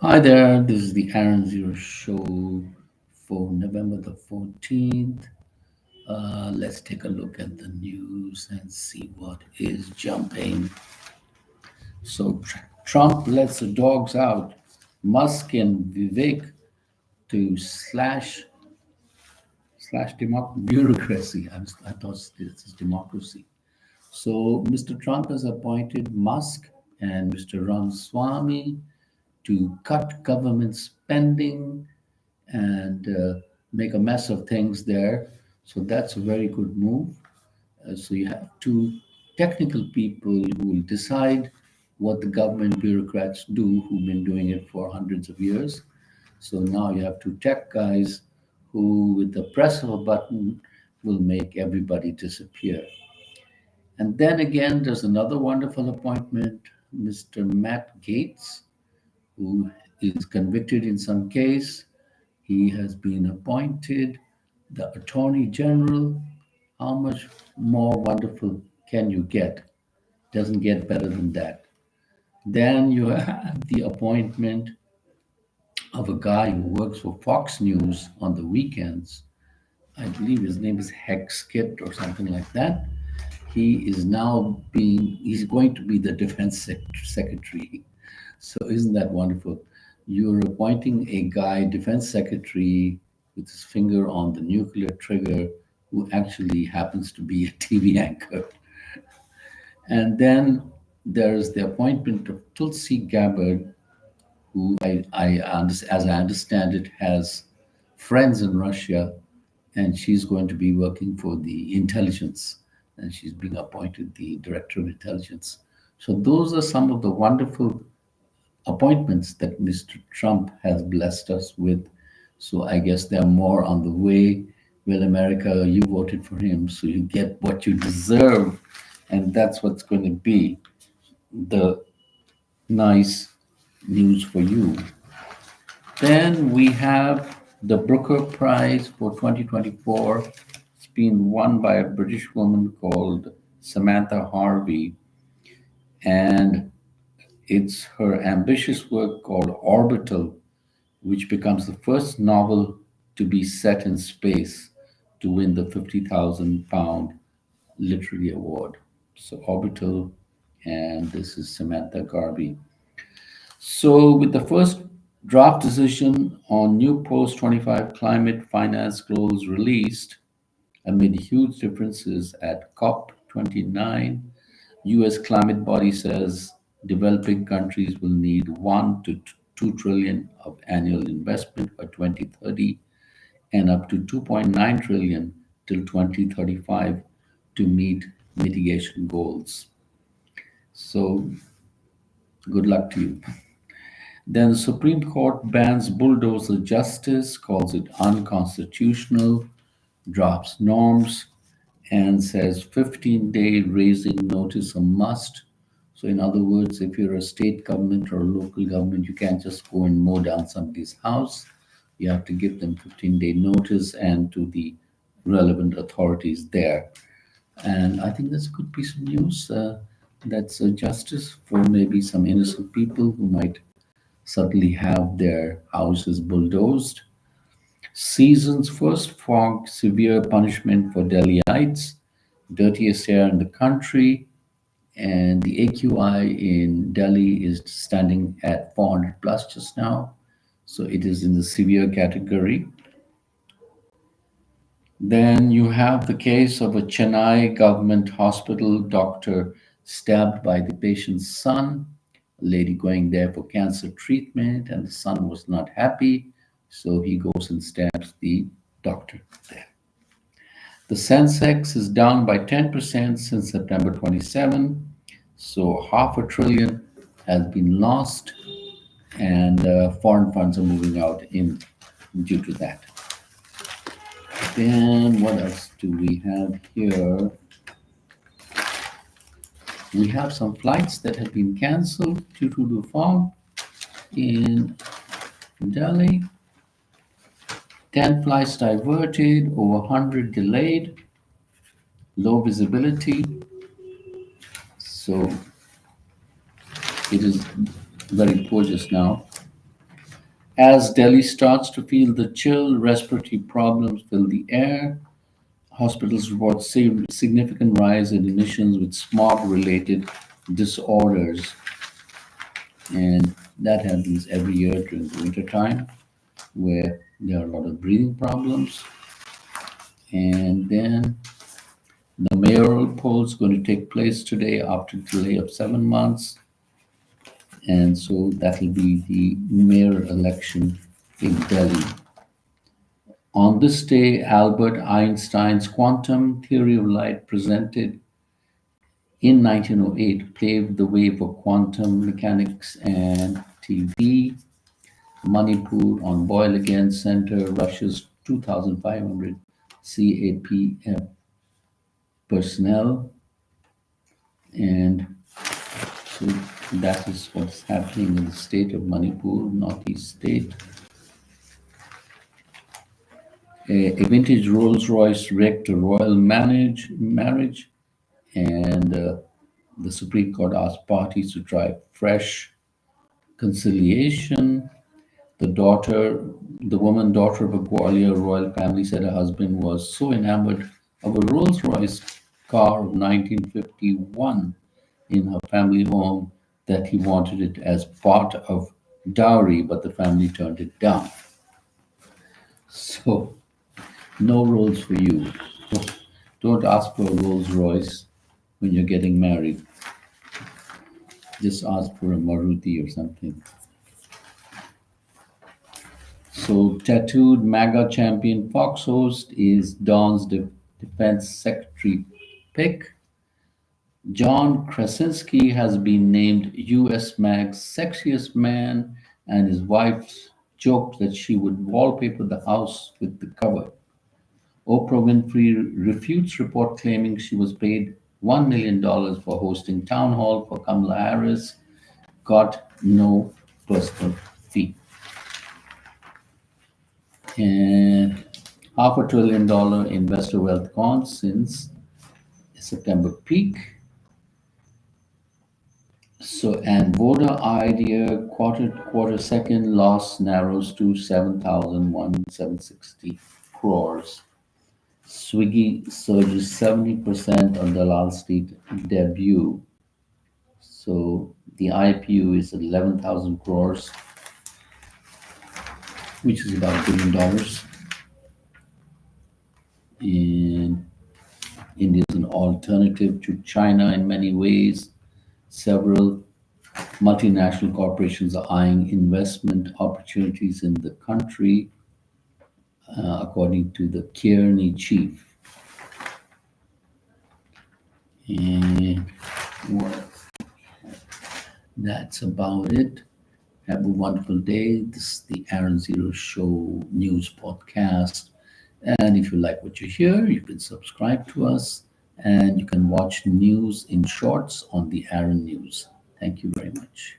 Hi there, this is the Aaron Zero show for November the 14th. Let's take a look at the news and see what is jumping. Trump lets the dogs out. Musk and Vivek to slash bureaucracy. I thought this is democracy. So Mr. Trump has appointed Musk and Mr. Ramaswamy to cut government spending and make a mess of things there. So that's a very good move. So you have two technical people who will decide what the government bureaucrats do who've been doing it for hundreds of years. So now you have two tech guys who, with the press of a button, will make everybody disappear. And then again, there's another wonderful appointment, Mr. Matt Gates, who is convicted in some case. He has been appointed the Attorney General. How much more wonderful can you get? Doesn't get better than that. Then you have the appointment of a guy who works for Fox News on the weekends. I believe his name is Hexkit or something like that. He's going to be the secretary. So isn't that wonderful? You're appointing a guy, defense secretary, with his finger on the nuclear trigger, who actually happens to be a TV anchor. And then there's the appointment of Tulsi Gabbard, who as I understand it, has friends in Russia, and she's going to be working for the intelligence, and she's being appointed the director of intelligence. So those are some of the wonderful appointments that Mr. Trump has blessed us with. So I guess there are more on the way. Well, America, you voted for him, so you get what you deserve, and that's what's going to be the nice news for you. Then we have the Brooker Prize for 2024. It's been won by a British woman called Samantha Harvey, and it's her ambitious work called Orbital, which becomes the first novel to be set in space to win the £50,000 literary award. So, Orbital, and this is Samantha Garvey. So, with the first draft decision on new post 25 climate finance goals released amid huge differences at COP29, US climate body says developing countries will need 1 to 2 trillion of annual investment by 2030 and up to 2.9 trillion till 2035 to meet mitigation goals. So good luck to you. Then the Supreme Court bans bulldozer justice, calls it unconstitutional, drops norms, and says 15-day raising notice a must. So, in other words, if you're a state government or a local government, you can't just go and mow down somebody's house. You have to give them 15-day notice and to the relevant authorities there. And I think that's a good piece of news. That's justice for maybe some innocent people who might suddenly have their houses bulldozed. Season's first fog, severe punishment for Delhiites, dirtiest air in the country, and the AQI in Delhi is standing at 400 plus just now. So it is in the severe category. Then you have the case of a Chennai government hospital doctor stabbed by the patient's son, a lady going there for cancer treatment, and the son was not happy, so he goes and stabs the doctor there. The Sensex is down by 10% since September 27, so half a trillion has been lost, and foreign funds are moving out in due to that. Then what else do we have here? We have some flights that have been canceled due to the fog in Delhi. 10 flights diverted, over 100 delayed, low visibility. So it is very poor just now. As Delhi starts to feel the chill, respiratory problems fill the air. Hospitals report significant rise in emissions with smog-related disorders, and that happens every year during the winter time, where there are a lot of breathing problems. And then the mayoral poll is going to take place today after a delay of 7 months, and so that will be the mayor election in Delhi. On this day, Albert Einstein's quantum theory of light, presented in 1908, paved the way for quantum mechanics and TV. Manipur on Boil Again Center, Russia's 2,500 CAPF personnel. And so that is what's happening in the state of Manipur, northeast state. A vintage Rolls-Royce wrecked a royal marriage, and the Supreme Court asked parties to try fresh conciliation. The daughter, the woman daughter of a Gwalior royal family, said her husband was so enamored of a Rolls-Royce car of 1951 in her family home that he wanted it as part of dowry, but the family turned it down. So, no Rolls for you. Don't ask for a Rolls Royce when you're getting married. Just ask for a Maruti or something. So, tattooed MAGA champion Fox host is Don's defense secretary pick. John Krasinski has been named US Mag's sexiest man, and his wife joked that she would wallpaper the house with the cover. Oprah Winfrey refutes report claiming she was paid $1 million for hosting town hall for Kamala Harris, got no personal fee. And $500 billion investor wealth gone since September peak. So, and voter idea quarter second loss narrows to 7,760 crores. Swiggy surges 70% on Dalal Street debut. So the IPO is 11,000 crores, which is about $1 billion. And India is an alternative to China in many ways. Several multinational corporations are eyeing investment opportunities in the country, according to the Kearney chief. And well, that's about it. Have a wonderful day. This is the Aaron Zero Show news podcast. And if you like what you hear, you can subscribe to us and you can watch news in shorts on the Aaron News. Thank you very much.